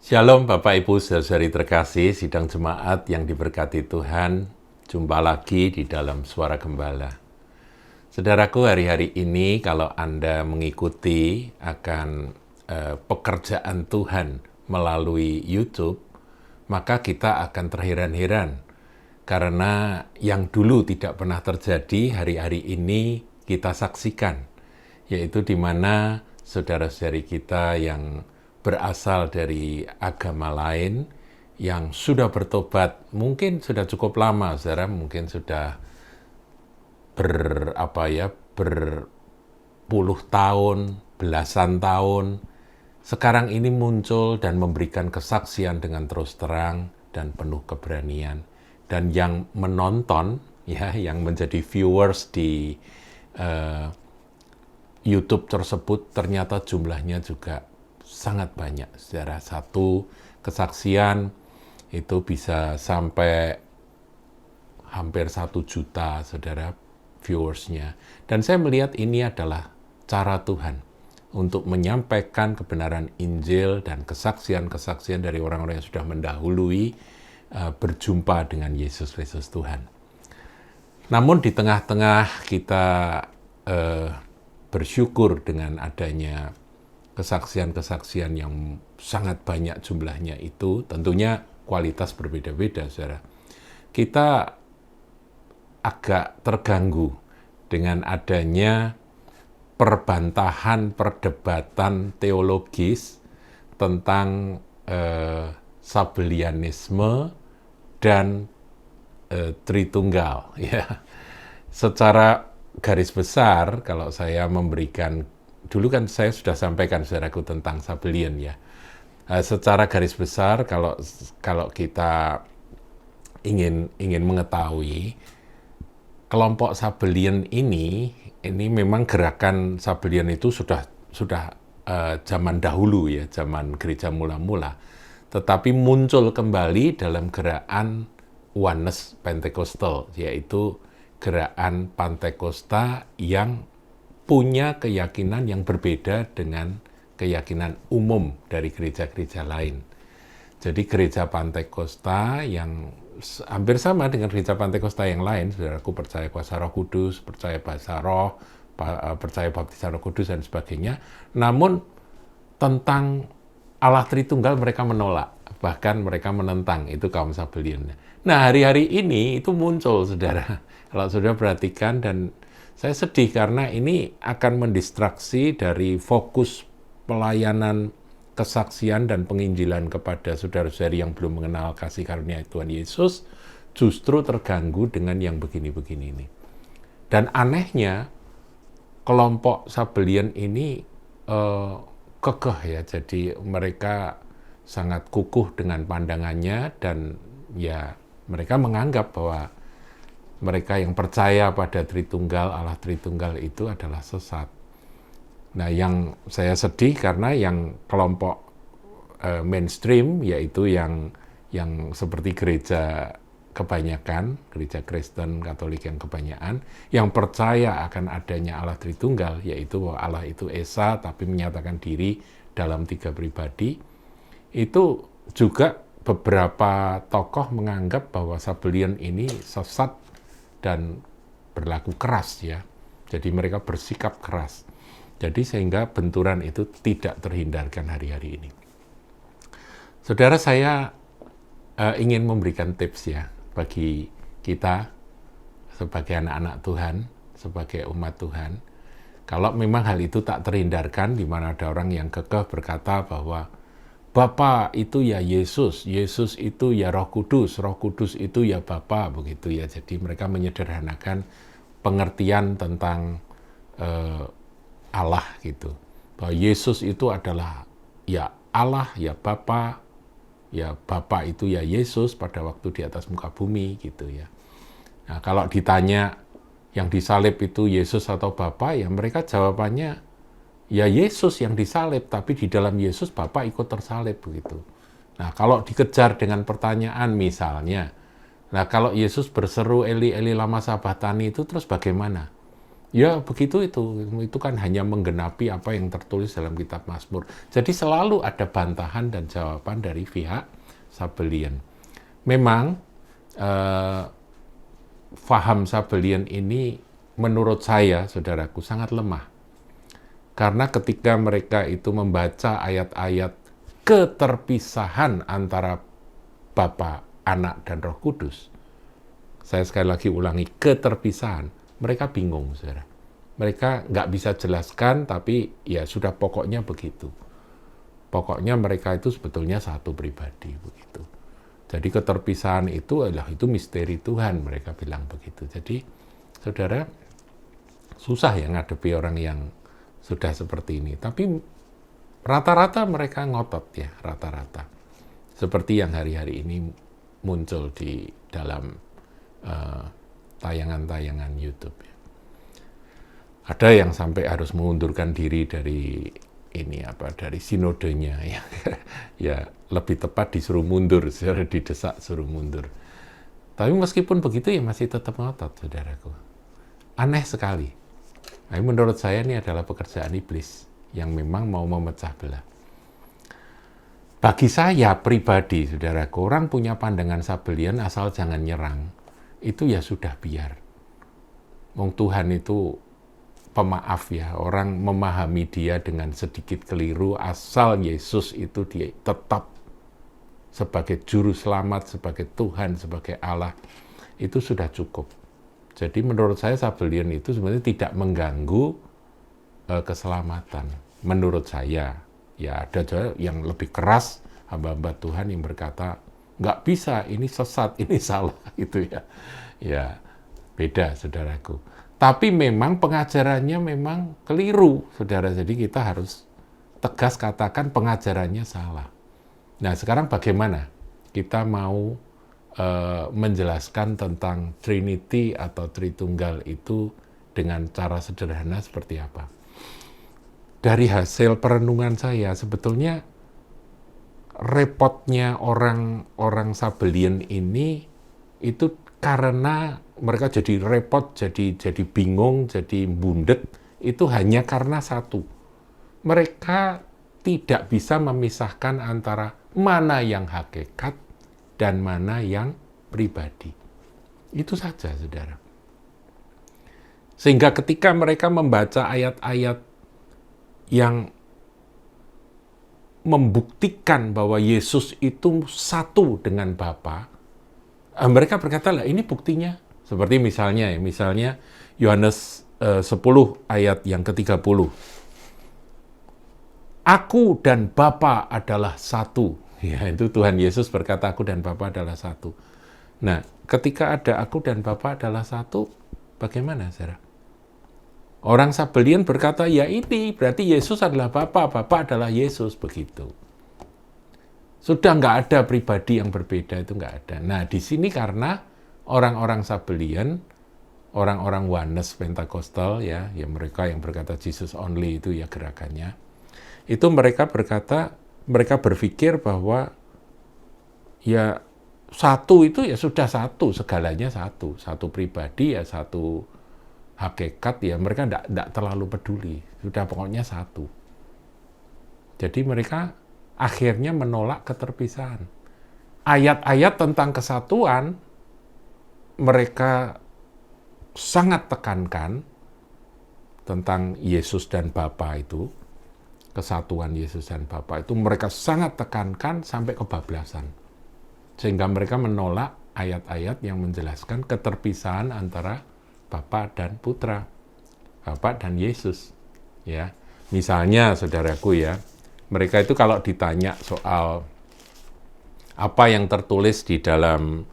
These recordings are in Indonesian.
Shalom Bapak Ibu saudari terkasih, sidang jemaat yang diberkati Tuhan. Jumpa lagi di dalam Suara Gembala. Saudaraku, hari-hari ini kalau Anda mengikuti akan pekerjaan Tuhan melalui YouTube, maka kita akan terheran-heran. Karena yang dulu tidak pernah terjadi, hari-hari ini kita saksikan. Yaitu di mana saudara-saudari kita yang berasal dari agama lain yang sudah bertobat, mungkin sudah cukup lama, saudara, mungkin sudah berpuluh tahun, belasan tahun, sekarang ini muncul dan memberikan kesaksian dengan terus terang dan penuh keberanian. Dan yang menonton, ya, yang menjadi viewers di YouTube tersebut ternyata jumlahnya juga sangat banyak. Saudara, satu kesaksian itu bisa sampai hampir 1 juta, saudara, viewersnya. Dan saya melihat ini adalah cara Tuhan untuk menyampaikan kebenaran Injil dan kesaksian-kesaksian dari orang-orang yang sudah mendahului berjumpa dengan Yesus Kristus Tuhan. Namun di tengah-tengah kita bersyukur dengan adanya kesaksian-kesaksian yang sangat banyak jumlahnya itu, tentunya kualitas berbeda-beda, saudara. Kita agak terganggu dengan adanya perbantahan, perdebatan teologis tentang Sabellianisme dan Tritunggal. Ya. Secara garis besar, kalau saya memberikan, dulu kan saya sudah sampaikan saudaraku tentang Sabellian, ya. Secara garis besar, kalau kita ingin mengetahui kelompok Sabellian ini memang gerakan Sabellian itu sudah zaman dahulu, ya, zaman gereja mula-mula, tetapi muncul kembali dalam gerakan Oneness Pentecostal, yaitu gerakan Pantekosta yang punya keyakinan yang berbeda dengan keyakinan umum dari gereja-gereja lain. Jadi gereja Pantekosta yang hampir sama dengan gereja Pantekosta yang lain, saudaraku, percaya kuasa Roh Kudus, percaya bahasa Roh, percaya baptisan Roh Kudus dan sebagainya. Namun tentang Allah Tritunggal mereka menolak, bahkan mereka menentang, itu kaum Sabellian. Nah, hari-hari ini itu muncul, saudara. Kalau saudara perhatikan, dan saya sedih karena ini akan mendistraksi dari fokus pelayanan, kesaksian, dan penginjilan kepada saudara-saudari yang belum mengenal kasih karunia Tuhan Yesus, justru terganggu dengan yang begini-begini ini. Dan anehnya, kelompok Sabellian ini kekeh, ya, jadi mereka sangat kukuh dengan pandangannya, dan ya mereka menganggap bahwa mereka yang percaya pada Tritunggal, Allah Tritunggal itu adalah sesat. Nah, yang saya sedih karena yang kelompok mainstream, yaitu yang seperti gereja kebanyakan, gereja Kristen, Katolik yang kebanyakan, yang percaya akan adanya Allah Tritunggal, yaitu bahwa Allah itu Esa, tapi menyatakan diri dalam 3 pribadi, itu juga beberapa tokoh menganggap bahwa Sabellian ini sesat dan berlaku keras, ya. Jadi mereka bersikap keras. Jadi sehingga benturan itu tidak terhindarkan hari-hari ini. Saudara, saya ingin memberikan tips, ya, bagi kita sebagai anak-anak Tuhan, sebagai umat Tuhan. Kalau memang hal itu tak terhindarkan, di mana ada orang yang kekeh berkata bahwa Bapa itu ya Yesus, Yesus itu ya Roh Kudus itu ya Bapa, begitu, ya. Jadi mereka menyederhanakan pengertian tentang Allah, gitu. Bahwa Yesus itu adalah ya Allah, ya Bapa itu ya Yesus pada waktu di atas muka bumi, gitu, ya. Nah, kalau ditanya yang disalib itu Yesus atau Bapa, ya mereka jawabannya ya Yesus yang disalib, tapi di dalam Yesus Bapa ikut tersalib, begitu. Nah, kalau dikejar dengan pertanyaan misalnya, nah kalau Yesus berseru Eli Eli lama sabachthani itu terus bagaimana? Ya begitu itu kan hanya menggenapi apa yang tertulis dalam kitab Mazmur. Jadi selalu ada bantahan dan jawaban dari pihak Sabellian. Memang faham Sabellian ini menurut saya, saudaraku, sangat lemah. Karena ketika mereka itu membaca ayat-ayat keterpisahan antara Bapa, Anak, dan Roh Kudus, saya sekali lagi ulangi, keterpisahan, mereka bingung, saudara. Mereka nggak bisa jelaskan, tapi ya sudah pokoknya begitu. Pokoknya mereka itu sebetulnya satu pribadi, begitu. Jadi keterpisahan itu adalah itu misteri Tuhan, mereka bilang begitu. Jadi, saudara, susah ya ngadepi orang yang sudah seperti ini. Tapi rata-rata mereka ngotot ya, rata-rata. Seperti yang hari-hari ini muncul di dalam tayangan-tayangan YouTube. Ada yang sampai harus mengundurkan diri dari dari sinodenya ya. Ya lebih tepat disuruh mundur, didesak suruh mundur. Tapi meskipun begitu ya masih tetap ngotot, saudaraku. Aneh sekali. Nah, menurut saya ini adalah pekerjaan iblis yang memang mau memecah belah. Bagi saya pribadi, saudaraku, orang punya pandangan Sabellian asal jangan nyerang. Itu ya sudah biar. Wong Tuhan itu pemaaf ya, orang memahami dia dengan sedikit keliru asal Yesus itu dia tetap sebagai juru selamat, sebagai Tuhan, sebagai Allah, itu sudah cukup. Jadi menurut saya Sabellian itu sebenarnya tidak mengganggu keselamatan. Menurut saya, ya ada juga yang lebih keras, hamba-hamba Tuhan yang berkata, nggak bisa, ini sesat, ini salah, gitu ya. Ya, beda, saudaraku. Tapi memang pengajarannya memang keliru, saudara. Jadi kita harus tegas katakan pengajarannya salah. Nah, sekarang bagaimana kita mau menjelaskan tentang Trinity atau Tritunggal itu dengan cara sederhana seperti apa? Dari hasil perenungan saya, sebetulnya repotnya orang Sabellian ini itu karena mereka jadi repot, jadi bingung, jadi bundet, itu hanya karena satu. Mereka tidak bisa memisahkan antara mana yang hakikat dan mana yang pribadi. Itu saja, saudara. Sehingga ketika mereka membaca ayat-ayat yang membuktikan bahwa Yesus itu satu dengan Bapa, mereka berkata, lah ini buktinya. Seperti misalnya Yohanes 10 ayat yang ke-30. Aku dan Bapa adalah satu. Ya, itu Tuhan Yesus berkata, aku dan Bapa adalah satu. Nah, ketika ada aku dan Bapa adalah satu, bagaimana, saudara? Orang Sabellian berkata, ya ini berarti Yesus adalah Bapa, Bapa adalah Yesus, begitu. Sudah nggak ada pribadi yang berbeda, itu nggak ada. Nah, di sini karena orang-orang Sabellian, orang-orang Oneness Pentakostal, ya mereka yang berkata Jesus only itu ya gerakannya, itu mereka berkata, mereka berpikir bahwa ya satu itu ya sudah satu, segalanya satu, satu pribadi ya satu hakikat ya mereka tidak terlalu peduli, sudah pokoknya satu. Jadi mereka akhirnya menolak keterpisahan. Ayat-ayat tentang kesatuan mereka sangat tekankan tentang Yesus dan Bapa itu, kesatuan Yesus dan Bapa itu mereka sangat tekankan sampai kebablasan. Sehingga mereka menolak ayat-ayat yang menjelaskan keterpisahan antara Bapa dan Putra, Bapa dan Yesus. Ya, misalnya saudaraku ya, mereka itu kalau ditanya soal apa yang tertulis di dalam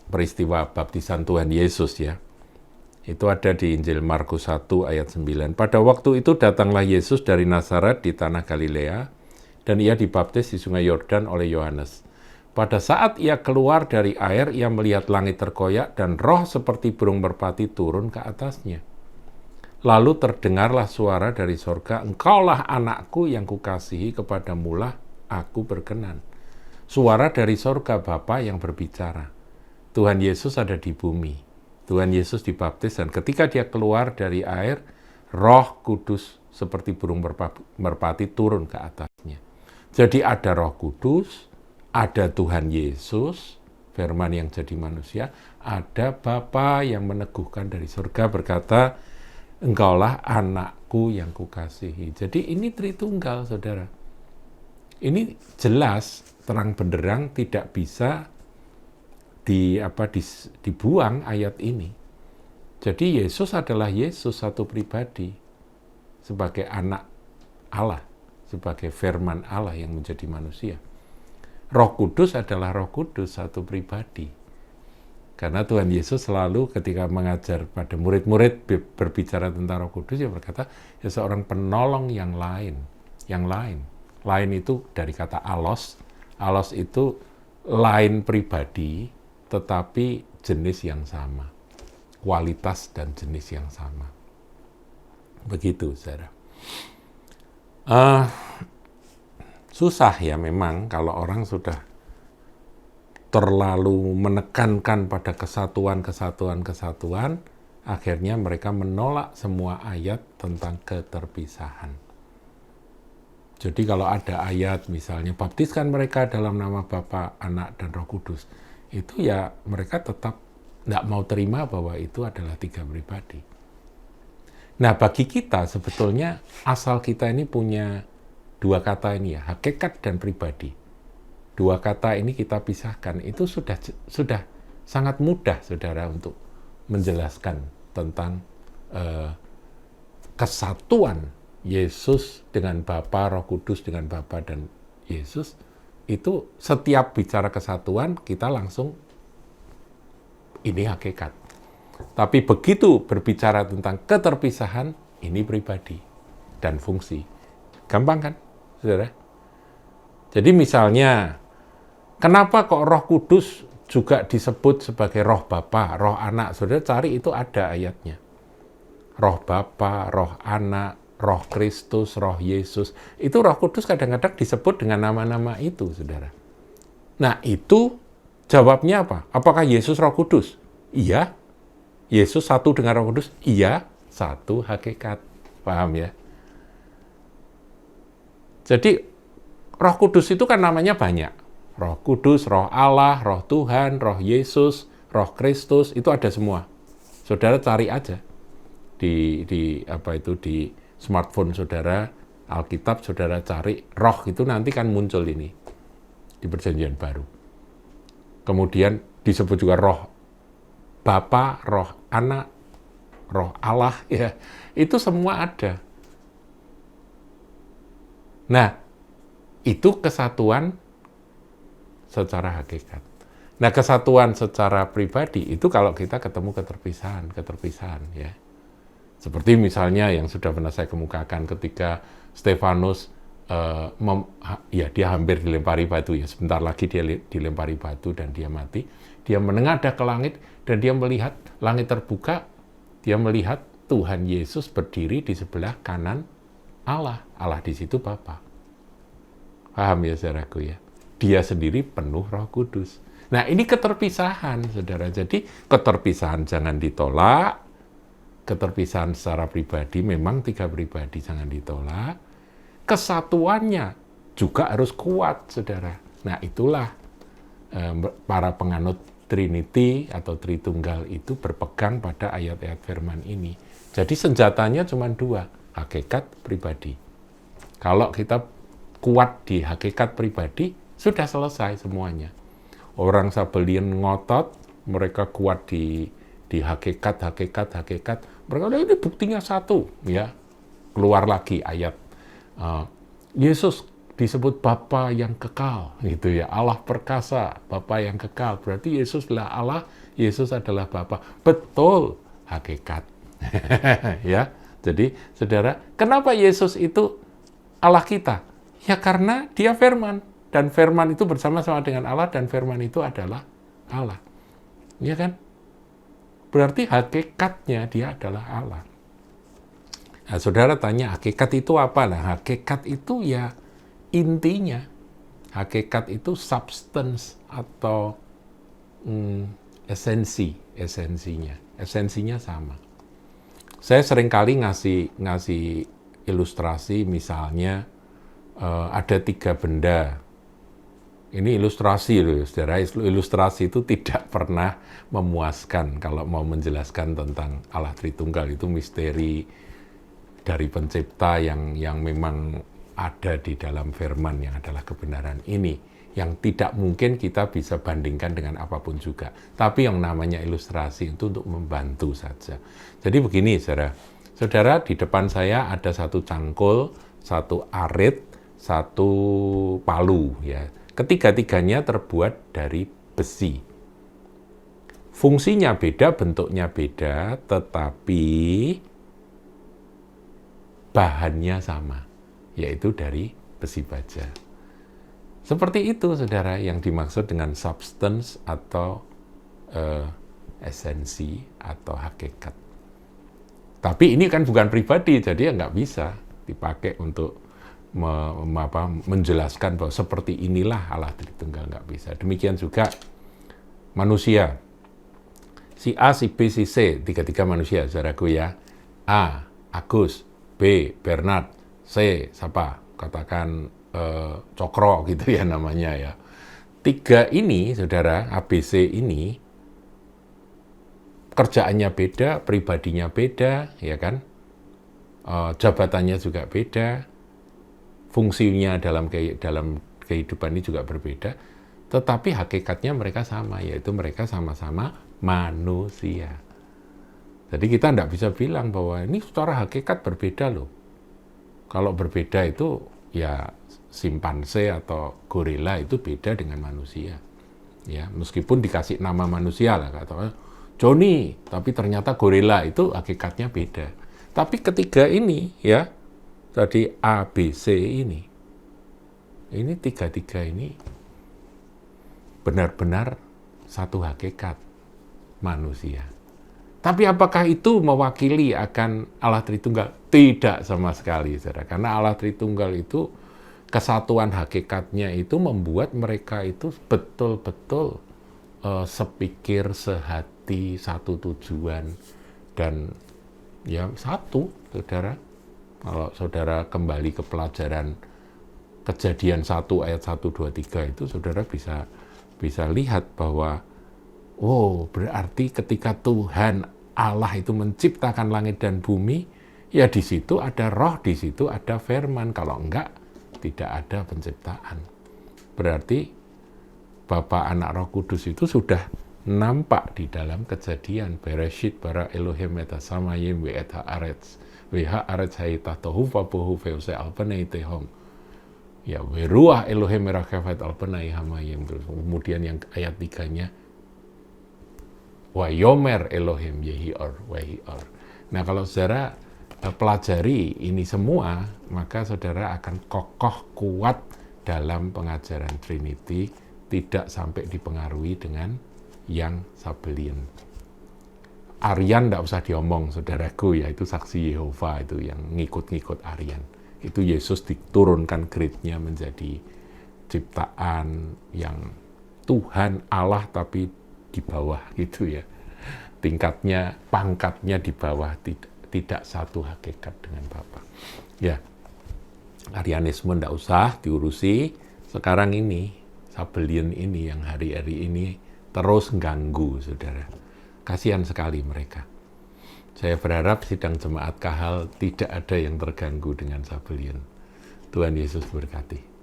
peristiwa baptisan Tuhan Yesus ya, itu ada di Injil Markus 1 ayat 9. Pada waktu itu datanglah Yesus dari Nazaret di tanah Galilea, dan ia dibaptis di sungai Yordan oleh Yohanes. Pada saat ia keluar dari air, ia melihat langit terkoyak dan roh seperti burung merpati turun ke atasnya. Lalu terdengarlah suara dari sorga, engkaulah anakku yang kukasihi, kepadamulah aku berkenan. Suara dari sorga Bapa yang berbicara. Tuhan Yesus ada di bumi. Tuhan Yesus dibaptis dan ketika dia keluar dari air, Roh Kudus seperti burung merpati turun ke atasnya. Jadi ada Roh Kudus, ada Tuhan Yesus, firman yang jadi manusia, ada Bapa yang meneguhkan dari surga berkata, engkaulah anakku yang kukasihi. Jadi ini Tritunggal, saudara. Ini jelas, terang benderang, tidak bisa dibuang ayat ini. Jadi Yesus adalah Yesus satu pribadi sebagai anak Allah, sebagai firman Allah yang menjadi manusia. Roh Kudus adalah Roh Kudus satu pribadi. Karena Tuhan Yesus selalu ketika mengajar pada murid-murid berbicara tentang Roh Kudus, dia berkata, ya seorang penolong yang lain. Lain itu dari kata alos. Alos itu lain pribadi, tetapi jenis yang sama. Kualitas dan jenis yang sama. Begitu, saudara. Susah ya memang kalau orang sudah terlalu menekankan pada kesatuan, akhirnya mereka menolak semua ayat tentang keterpisahan. Jadi kalau ada ayat misalnya, baptiskan mereka dalam nama Bapa, Anak, dan Roh Kudus, itu ya mereka tetap tidak mau terima bahwa itu adalah tiga pribadi. Nah, bagi kita sebetulnya asal kita ini punya dua kata ini ya, hakikat dan pribadi. Dua kata ini kita pisahkan, itu sudah sangat mudah, saudara, untuk menjelaskan tentang kesatuan Yesus dengan Bapa, Roh Kudus dengan Bapa dan Yesus. Itu setiap bicara kesatuan, kita langsung ini hakikat. Tapi begitu berbicara tentang keterpisahan, ini pribadi dan fungsi. Gampang kan, saudara? Jadi misalnya, kenapa kok Roh Kudus juga disebut sebagai Roh Bapa, Roh Anak? Saudara cari itu ada ayatnya. Roh Bapa, Roh Anak, Roh Kristus, Roh Yesus. Itu Roh Kudus kadang-kadang disebut dengan nama-nama itu, saudara. Nah, itu jawabnya apa? Apakah Yesus Roh Kudus? Iya. Yesus satu dengan Roh Kudus? Iya. Satu hakikat. Paham ya? Jadi, Roh Kudus itu kan namanya banyak. Roh Kudus, Roh Allah, Roh Tuhan, Roh Yesus, Roh Kristus, itu ada semua. Saudara cari aja di smartphone saudara, Alkitab saudara cari, roh itu nanti kan muncul ini di Perjanjian Baru. Kemudian disebut juga Roh Bapa, Roh Anak, Roh Allah, ya itu semua ada. Nah, itu kesatuan secara hakikat. Nah, kesatuan secara pribadi itu kalau kita ketemu keterpisahan ya. Seperti misalnya yang sudah pernah saya kemukakan ketika Stefanus dia hampir dilempari batu ya, sebentar lagi dia dilempari batu dan dia mati. Dia menengadah ke langit dan dia melihat langit terbuka, dia melihat Tuhan Yesus berdiri di sebelah kanan Allah. Allah di situ Bapa. Paham ya saudaraku ya? Dia sendiri penuh Roh Kudus. Nah, ini keterpisahan, saudara. Jadi keterpisahan jangan ditolak. Keterpisahan secara pribadi, memang tiga pribadi jangan ditolak. Kesatuannya juga harus kuat, saudara. Nah, itulah para penganut Trinity atau Tritunggal itu berpegang pada ayat-ayat firman ini. Jadi senjatanya cuma dua, hakikat pribadi. Kalau kita kuat di hakikat pribadi, sudah selesai semuanya. Orang Sabellian ngotot, mereka kuat di hakikat. Mereka ini buktinya satu, ya. Keluar lagi ayat Yesus disebut Bapa yang kekal, gitu ya. Allah perkasa, Bapa yang kekal. Berarti Yesus adalah Allah, Yesus adalah Bapa. Betul, hakikat. Ya. Jadi, saudara, kenapa Yesus itu Allah kita? Ya karena dia firman. Dan firman itu bersama-sama dengan Allah, dan firman itu adalah Allah. Ya kan? Berarti hakikatnya dia adalah Allah. Nah, saudara tanya, hakikat itu apa? Nah, hakikat itu ya intinya. Hakikat itu substance atau esensinya. esensinya sama. Saya seringkali ngasih ilustrasi, misalnya ada 3 benda. Ini ilustrasi loh, saudara. Ilustrasi itu tidak pernah memuaskan kalau mau menjelaskan tentang Allah Tritunggal. Itu misteri dari pencipta yang memang ada di dalam firman yang adalah kebenaran ini, yang tidak mungkin kita bisa bandingkan dengan apapun juga. Tapi yang namanya ilustrasi itu untuk membantu saja. Jadi begini, saudara. Saudara, di depan saya ada satu cangkul, satu arit, satu palu, ya. Ketiga-tiganya terbuat dari besi. Fungsinya beda, bentuknya beda, tetapi bahannya sama, yaitu dari besi baja. Seperti itu, saudara, yang dimaksud dengan substance atau esensi atau hakikat. Tapi ini kan bukan pribadi, jadi ya nggak bisa dipakai untuk menjelaskan bahwa seperti inilah Allah Tritunggal, nggak bisa. Demikian juga manusia. Si A, si B, si C, 3 manusia, saudaraku ya. A, Agus, B, Bernard, C, siapa? Katakan Cokro gitu ya namanya ya. 3 ini, saudara, ABC ini, kerjaannya beda, pribadinya beda, ya kan? Jabatannya juga beda, fungsinya dalam kehidupan ini juga berbeda, tetapi hakikatnya mereka sama, yaitu mereka sama-sama manusia. Jadi kita tidak bisa bilang bahwa ini secara hakikat berbeda loh. Kalau berbeda itu ya simpanse atau gorila itu beda dengan manusia. Ya, meskipun dikasih nama manusia lah, katakan Johnny, tapi ternyata gorila itu hakikatnya beda. Tapi ketiga ini ya, tadi A, B, C ini 3 ini benar-benar satu hakikat manusia. Tapi apakah itu mewakili akan Allah Tritunggal? Tidak sama sekali, saudara. Karena Allah Tritunggal itu kesatuan hakikatnya itu membuat mereka itu betul-betul sepikir, sehati, satu tujuan, dan ya satu, saudara. Kalau saudara kembali ke pelajaran Kejadian 1 ayat 1, 2, 3 itu, saudara bisa lihat bahwa berarti ketika Tuhan Allah itu menciptakan langit dan bumi, ya di situ ada roh, di situ ada firman. Kalau enggak, tidak ada penciptaan. Berarti Bapa, Anak, Roh Kudus itu sudah nampak di dalam Kejadian. Bereshit bara Elohim et hasamayim ve et haaretz. Haaretz haita tohu vabohu veuse alpenei tehom. Ya, weruah Elohim merakafat alpenei hamayim. Kemudian yang ayat 3-nya, Wayomer Elohim yehior wahior. Nah, kalau saudara pelajari ini semua, maka saudara akan kokoh kuat dalam pengajaran Trinity, tidak sampai dipengaruhi dengan yang Sabellian. Arian tidak usah diomong, saudaraku, yaitu saksi Yehova itu yang ngikut-ngikut Arian. Itu Yesus diturunkan grade-nya menjadi ciptaan yang Tuhan Allah tapi di bawah gitu ya. Tingkatnya, pangkatnya di bawah, tidak satu hakikat dengan Bapa. Ya, Arianisme tidak usah diurusi. Sekarang ini, Sabellian ini yang hari-hari ini terus ganggu, saudara. Kasihan sekali mereka. Saya berharap sidang jemaat Kahal tidak ada yang terganggu dengan Sabellian. Tuhan Yesus berkati.